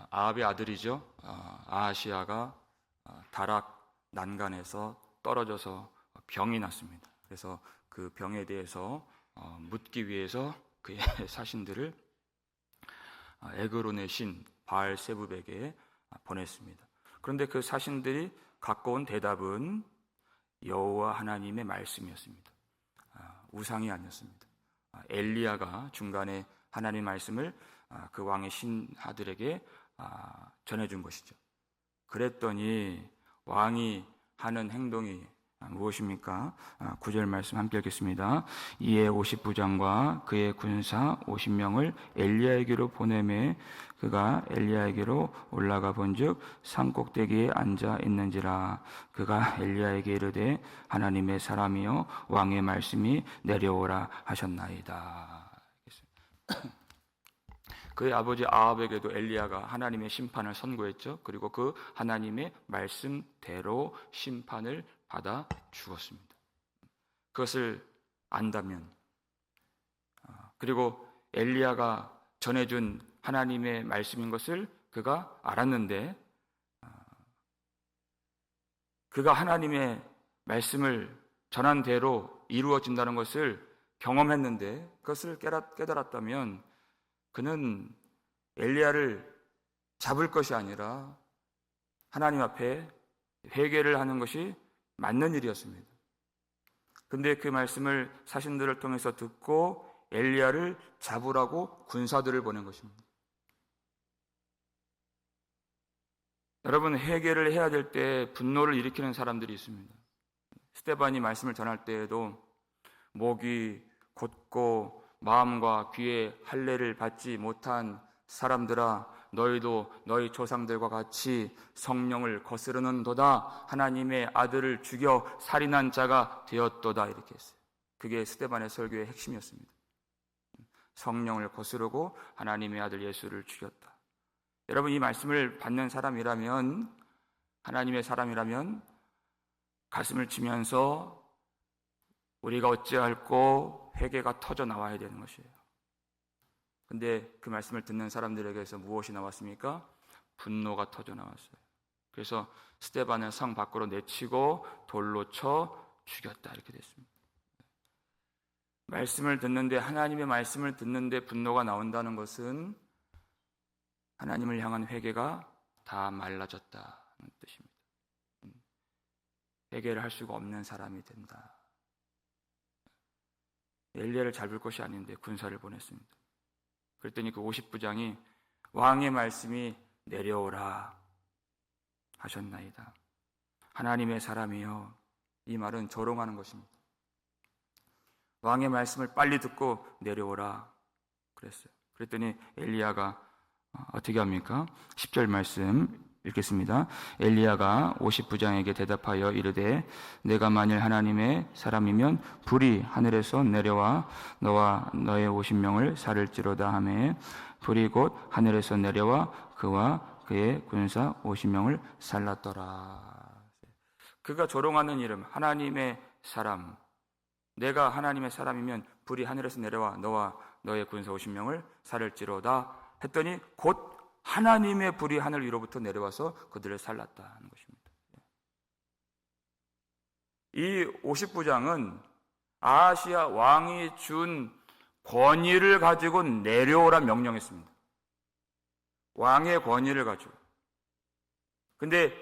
아합의 아들이죠. 아하시야가 다락 난간에서 떨어져서 병이 났습니다. 그래서 그 병에 대해서 묻기 위해서 그의 사신들을 에그론의 신 바알세붑에게 보냈습니다. 그런데 그 사신들이 갖고 온 대답은 여호와 하나님의 말씀이었습니다. 우상이 아니었습니다. 엘리야가 중간에 하나님의 말씀을 그 왕의 신하들에게 전해준 것이죠. 그랬더니 왕이 하는 행동이 무엇입니까? 9절 말씀 함께 읽겠습니다. 이에 50부장과 그의 군사 50명을 엘리야에게로 보내매 그가 엘리야에게로 올라가 본즉 산 꼭대기에 앉아 있는지라. 그가 엘리야에게 이르되 하나님의 사람이여 왕의 말씀이 내려오라 하셨나이다. 그의 아버지 아합에게도 엘리야가 하나님의 심판을 선고했죠. 그리고 그 하나님의 말씀대로 심판을 받아 죽었습니다. 그것을 안다면, 그리고 엘리야가 전해준 하나님의 말씀인 것을 그가 알았는데, 그가 하나님의 말씀을 전한 대로 이루어진다는 것을 경험했는데 그것을 깨달았다면 그는 엘리야를 잡을 것이 아니라 하나님 앞에 회개를 하는 것이 맞는 일이었습니다. 그런데 그 말씀을 사신들을 통해서 듣고 엘리야를 잡으라고 군사들을 보낸 것입니다. 여러분, 회개를 해야 될 때 분노를 일으키는 사람들이 있습니다. 스데반이 말씀을 전할 때에도 목이 곧고 마음과 귀에 할례를 받지 못한 사람들아, 너희도 너희 조상들과 같이 성령을 거스르는도다. 하나님의 아들을 죽여 살인한 자가 되었도다. 이렇게 했어요. 그게 스데반의 설교의 핵심이었습니다. 성령을 거스르고 하나님의 아들 예수를 죽였다. 여러분, 이 말씀을 받는 사람이라면, 하나님의 사람이라면 가슴을 치면서 우리가 어찌할꼬 회개가 터져 나와야 되는 것이에요. 근데 그 말씀을 듣는 사람들에게서 무엇이 나왔습니까? 분노가 터져 나왔어요. 그래서 스데반을 성 밖으로 내치고 돌로 쳐 죽였다. 이렇게 됐습니다. 말씀을 듣는데, 하나님의 말씀을 듣는데 분노가 나온다는 것은 하나님을 향한 회개가 다 말라졌다는 뜻입니다. 회개를 할 수가 없는 사람이 된다. 엘리야를 잡을 것이 아닌데 군사를 보냈습니다. 그랬더니 그 50부장이 왕의 말씀이 내려오라 하셨나이다. 하나님의 사람이여. 이 말은 조롱하는 것입니다. 왕의 말씀을 빨리 듣고 내려오라 그랬어요. 그랬더니 엘리야가 어떻게 합니까? 10절 말씀 읽겠습니다. 엘리야가 50부장에게 대답하여 이르되 내가 만일 하나님의 사람이면 불이 하늘에서 내려와 너와 너의 50명을 살을지로다 하매 불이 곧 하늘에서 내려와 그와 그의 군사 50명을 살랐더라. 그가 조롱하는 이름, 하나님의 사람. 내가 하나님의 사람이면 불이 하늘에서 내려와 너와 너의 군사 50명을 살을지로다 했더니 곧 하나님의 불이 하늘 위로부터 내려와서 그들을 살랐다는 것입니다. 이 50부장은 아하시야 왕이 준 권위를 가지고 내려오라 명령했습니다. 왕의 권위를 가지고. 근데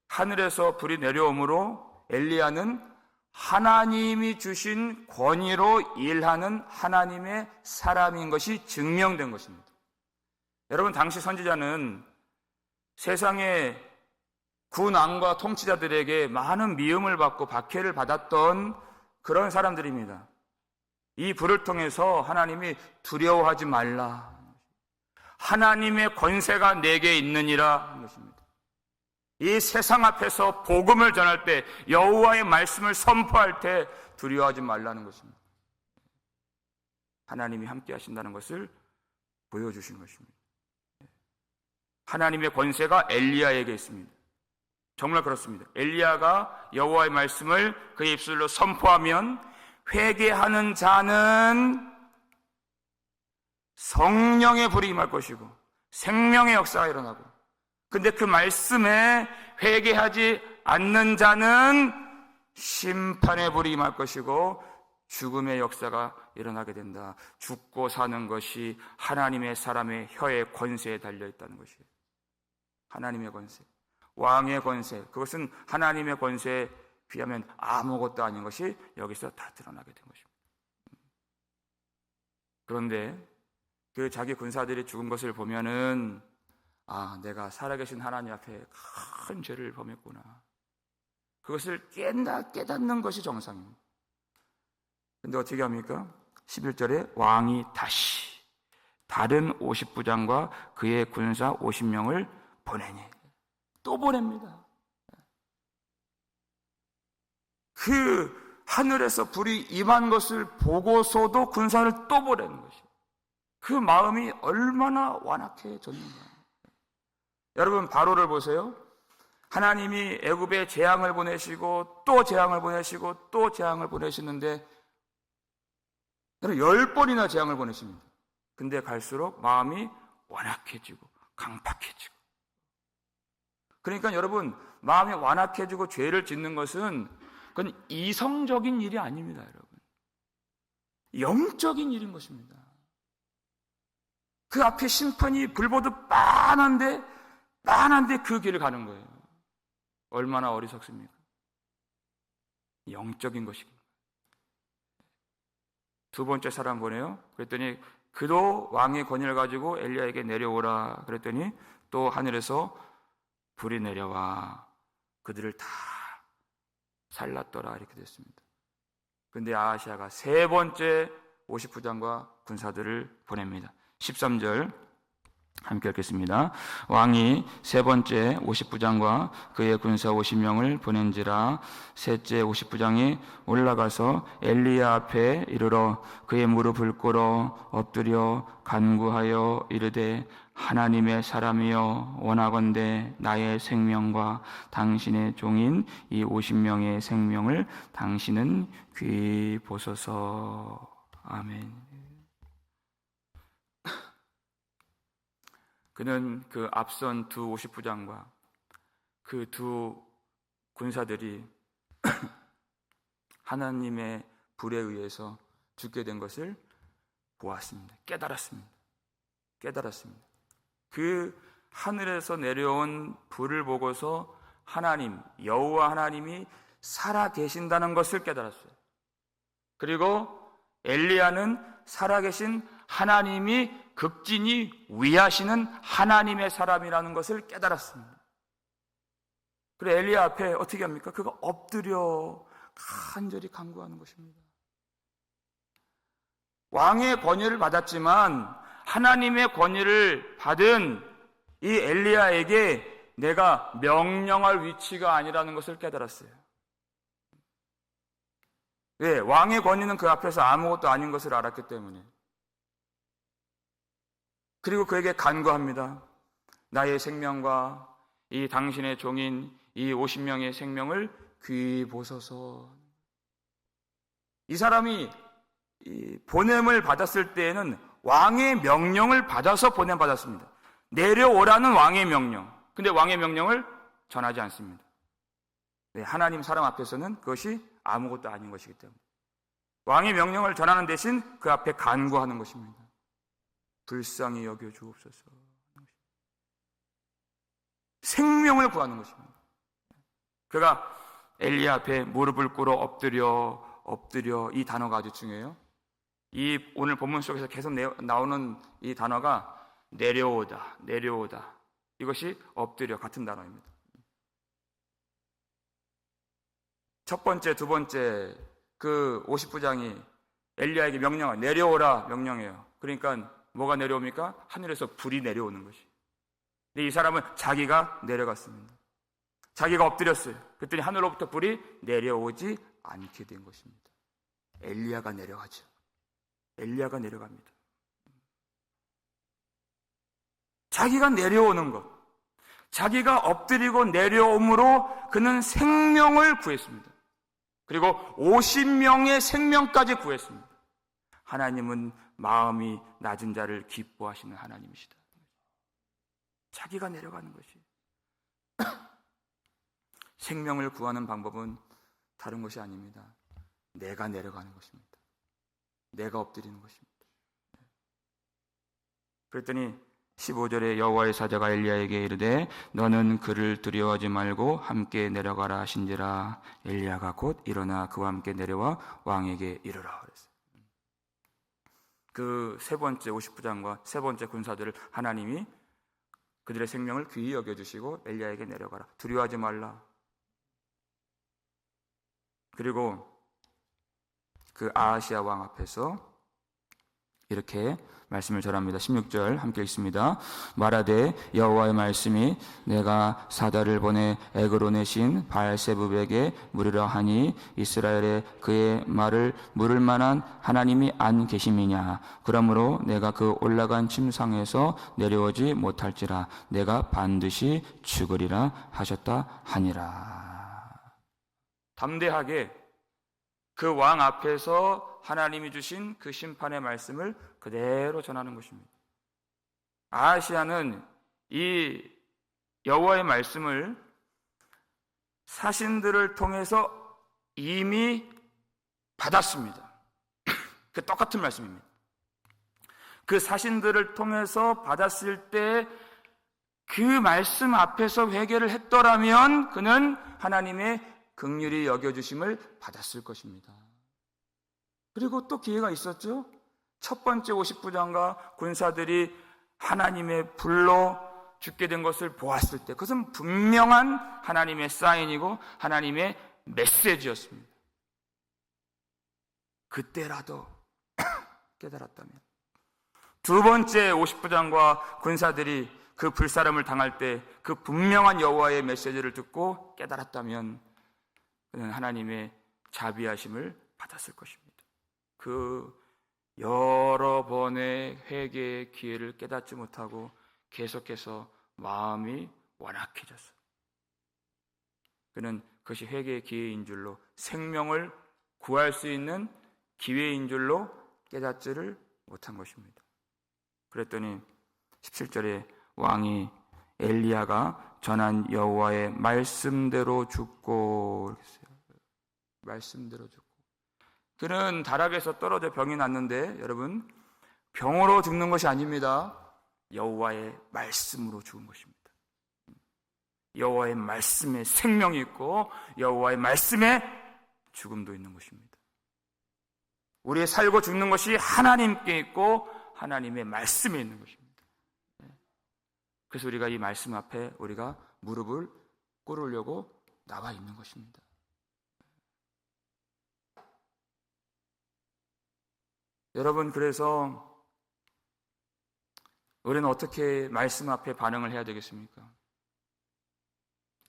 하늘에서 불이 내려오므로 엘리야는 하나님이 주신 권위로 일하는 하나님의 사람인 것이 증명된 것입니다. 여러분, 당시 선지자는 세상의 군왕과 통치자들에게 많은 미움을 받고 박해를 받았던 그런 사람들입니다. 이 불을 통해서 하나님이 두려워하지 말라. 하나님의 권세가 내게 있느니라 하는 것입니다. 이 세상 앞에서 복음을 전할 때, 여호와의 말씀을 선포할 때 두려워하지 말라는 것입니다. 하나님이 함께 하신다는 것을 보여주신 것입니다. 하나님의 권세가 엘리야에게 있습니다. 정말 그렇습니다. 엘리야가 여호와의 말씀을 그의 입술로 선포하면 회개하는 자는 성령의 불이 임할 것이고 생명의 역사가 일어나고, 근데 그 말씀에 회개하지 않는 자는 심판의 불이 임할 것이고 죽음의 역사가 일어나게 된다. 죽고 사는 것이 하나님의 사람의 혀의 권세에 달려있다는 것이에요. 하나님의 권세, 왕의 권세, 그것은 하나님의 권세에 비하면 아무것도 아닌 것이 여기서 다 드러나게 된 것입니다. 그런데 그 자기 군사들이 죽은 것을 보면은 내가 살아계신 하나님 앞에 큰 죄를 범했구나. 그것을 깨닫는 것이 정상입니다. 근데 어떻게 합니까? 11절에 왕이 다시 다른 50부장과 그의 군사 50명을 보내니, 또 보냅니다. 그 하늘에서 불이 임한 것을 보고서도 군사를 또 보내는 것이에요. 그 마음이 얼마나 완악해졌는가. 여러분, 바로를 보세요. 하나님이 애굽에 재앙을 보내시고 또 재앙을 보내시고 또 재앙을 보내시는데 10번이나 재앙을 보내십니다. 근데 갈수록 마음이 완악해지고 강팍해지고. 그러니까 여러분, 마음이 완악해지고 죄를 짓는 것은 그건 이성적인 일이 아닙니다, 여러분. 영적인 일인 것입니다. 그 앞에 심판이 불보듯 빤한데 그 길을 가는 거예요. 얼마나 어리석습니까? 영적인 것입니다. 두 번째 사람 보내요. 그랬더니 그도 왕의 권위를 가지고 엘리야에게 내려오라. 그랬더니 또 하늘에서 불이 내려와 그들을 다 살랐더라. 이렇게 됐습니다. 근데 아하시아가 세 번째 50부장과 군사들을 보냅니다. 13절 함께 읽겠습니다. 왕이 세 번째 50부장과 그의 군사 50명을 보낸지라. 셋째 50부장이 올라가서 엘리야 앞에 이르러 그의 무릎을 꿇어 엎드려 간구하여 이르되 하나님의 사람이여, 원하건대 나의 생명과 당신의 종인 이 50명의 생명을 당신은 귀히 보소서. 아멘. 그는 그 앞선 두 50부장과 그 두 군사들이 하나님의 불에 의해서 죽게 된 것을 보았습니다. 깨달았습니다. 그 하늘에서 내려온 불을 보고서 하나님, 여호와 하나님이 살아 계신다는 것을 깨달았어요. 그리고 엘리야는 살아계신 하나님이 극진히 위하시는 하나님의 사람이라는 것을 깨달았습니다. 그래 엘리야 앞에 어떻게 합니까? 그가 엎드려 간절히 간구하는 것입니다. 왕의 권위를 받았지만 하나님의 권위를 받은 이 엘리야에게 내가 명령할 위치가 아니라는 것을 깨달았어요. 왜? 왕의 권위는 그 앞에서 아무것도 아닌 것을 알았기 때문에. 그리고 그에게 간구합니다. 나의 생명과 이 당신의 종인 이 50명의 생명을 귀히 보소서. 이 사람이 이 보냄을 받았을 때에는 왕의 명령을 받아서 보냄받았습니다. 내려오라는 왕의 명령. 근데 왕의 명령을 전하지 않습니다. 네, 하나님 사람 앞에서는 그것이 아무것도 아닌 것이기 때문에 왕의 명령을 전하는 대신 그 앞에 간구하는 것입니다. 불쌍히 여겨 주옵소서. 생명을 구하는 것입니다. 그가 엘리야 앞에 무릎을 꿇어 엎드려 이 단어가 아주 중요해요. 이 오늘 본문 속에서 계속 나오는 이 단어가 내려오다. 이것이 엎드려 같은 단어입니다. 첫 번째, 두 번째 그 50부장이 엘리야에게 명령을 내려오라 명령해요. 그러니까 뭐가 내려옵니까? 하늘에서 불이 내려오는 것이. 근데 이 사람은 자기가 내려갔습니다. 자기가 엎드렸어요. 그랬더니 하늘로부터 불이 내려오지 않게 된 것입니다. 엘리야가 내려가죠. 엘리야가 내려갑니다. 자기가 내려오는 것, 자기가 엎드리고 내려옴으로 그는 생명을 구했습니다. 그리고 50명의 생명까지 구했습니다. 하나님은 마음이 낮은 자를 기뻐하시는 하나님이시다. 자기가 내려가는 것이. 생명을 구하는 방법은 다른 것이 아닙니다. 내가 내려가는 것입니다. 내가 엎드리는 것입니다. 그랬더니 15절에 여호와의 사자가 엘리야에게 이르되 너는 그를 두려워하지 말고 함께 내려가라 하신지라. 엘리야가 곧 일어나 그와 함께 내려와 왕에게 이르라 그랬어요. 그 세 번째 50부장과 세 번째 군사들을 하나님이 그들의 생명을 귀히 여겨주시고 엘리야에게 내려가라, 두려워하지 말라. 그리고 그 아하시아 왕 앞에서 이렇게 말씀을 전합니다. 16절 함께 읽습니다. 말하되 여호와의 말씀이 내가 사다를 보내 에그론의 신 바알세붑에게 물으려 하니 이스라엘에 그의 말을 물을 만한 하나님이 안 계심이냐. 그러므로 내가 그 올라간 침상에서 내려오지 못할지라. 내가 반드시 죽으리라 하셨다 하니라. 담대하게 그 왕 앞에서 하나님이 주신 그 심판의 말씀을 그대로 전하는 것입니다. 아하시아는 이 여호와의 말씀을 사신들을 통해서 이미 받았습니다. 그 똑같은 말씀입니다. 그 사신들을 통해서 받았을 때 그 말씀 앞에서 회개를 했더라면 그는 하나님의 긍휼히 여겨주심을 받았을 것입니다. 그리고 또 기회가 있었죠. 첫 번째 50부장과 군사들이 하나님의 불로 죽게 된 것을 보았을 때 그것은 분명한 하나님의 사인이고 하나님의 메시지였습니다. 그때라도 깨달았다면. 두 번째 50부장과 군사들이 그 불사름을 당할 때 그 분명한 여호와의 메시지를 듣고 깨달았다면 그는 하나님의 자비하심을 받았을 것입니다. 그 여러 번의 회개의 기회를 깨닫지 못하고 계속해서 마음이 완악해졌어요. 그는 그것이 회개의 기회인 줄로, 생명을 구할 수 있는 기회인 줄로 깨닫지를 못한 것입니다. 그랬더니 17절에 왕이 엘리야가 전한 여호와의 말씀대로 죽고, 말씀대로 죽고. 그는 다락에서 떨어져 병이 났는데 여러분, 병으로 죽는 것이 아닙니다. 여호와의 말씀으로 죽은 것입니다. 여호와의 말씀에 생명이 있고 여호와의 말씀에 죽음도 있는 것입니다. 우리의 살고 죽는 것이 하나님께 있고 하나님의 말씀에 있는 것입니다. 그래서 우리가 이 말씀 앞에 우리가 무릎을 꿇으려고 나와 있는 것입니다. 여러분, 그래서 우리는 어떻게 말씀 앞에 반응을 해야 되겠습니까?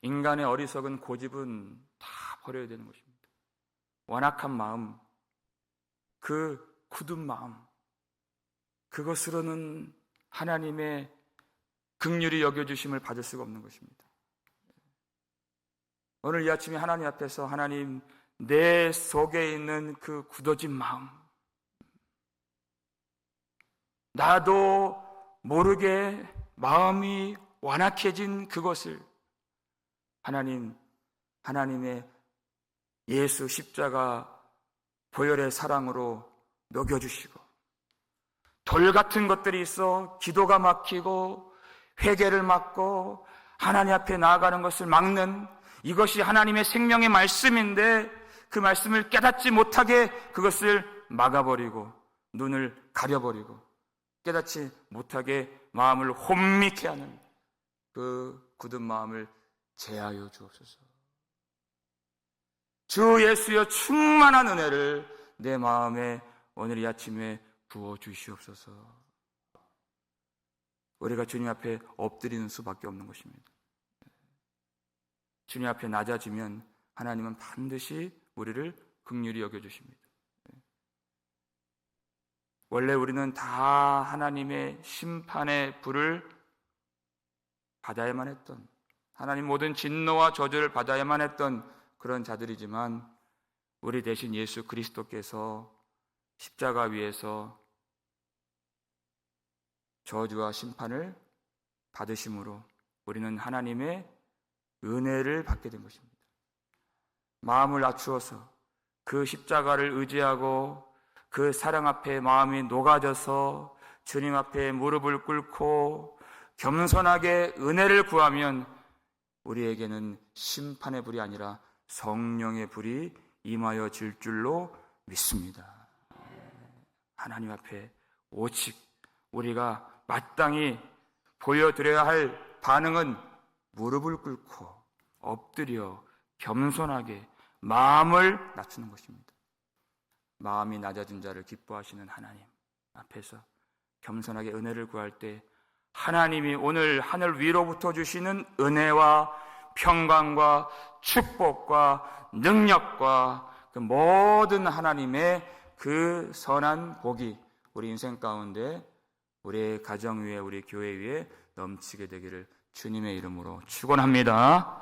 인간의 어리석은 고집은 다 버려야 되는 것입니다. 완악한 마음, 그 굳은 마음, 그것으로는 하나님의 긍휼히 여겨주심을 받을 수가 없는 것입니다. 오늘 이 아침에 하나님 앞에서 하나님, 내 속에 있는 그 굳어진 마음, 나도 모르게 마음이 완악해진 그것을 하나님, 하나님의 예수 십자가 보혈의 사랑으로 녹여주시고, 돌 같은 것들이 있어 기도가 막히고 회개를 막고 하나님 앞에 나아가는 것을 막는, 이것이 하나님의 생명의 말씀인데 그 말씀을 깨닫지 못하게 그것을 막아버리고 눈을 가려버리고 깨닫지 못하게 마음을 혼미케 하는 그 굳은 마음을 제하여 주옵소서. 주 예수여, 충만한 은혜를 내 마음에 오늘 이 아침에 부어 주시옵소서. 우리가 주님 앞에 엎드리는 수밖에 없는 것입니다. 주님 앞에 낮아지면 하나님은 반드시 우리를 긍휼히 여겨주십니다. 원래 우리는 다 하나님의 심판의 불을 받아야만 했던, 하나님 모든 진노와 저주를 받아야만 했던 그런 자들이지만 우리 대신 예수 그리스도께서 십자가 위에서 저주와 심판을 받으심으로 우리는 하나님의 은혜를 받게 된 것입니다. 마음을 낮추어서 그 십자가를 의지하고 그 사랑 앞에 마음이 녹아져서 주님 앞에 무릎을 꿇고 겸손하게 은혜를 구하면 우리에게는 심판의 불이 아니라 성령의 불이 임하여 질 줄로 믿습니다. 하나님 앞에 오직 우리가 마땅히 보여드려야 할 반응은 무릎을 꿇고 엎드려 겸손하게 마음을 낮추는 것입니다. 마음이 낮아진 자를 기뻐하시는 하나님 앞에서 겸손하게 은혜를 구할 때 하나님이 오늘 하늘 위로부터 주시는 은혜와 평강과 축복과 능력과 그 모든 하나님의 그 선한 복이 우리 인생 가운데 우리의 가정 위에 우리 교회 위에 넘치게 되기를 주님의 이름으로 축원합니다.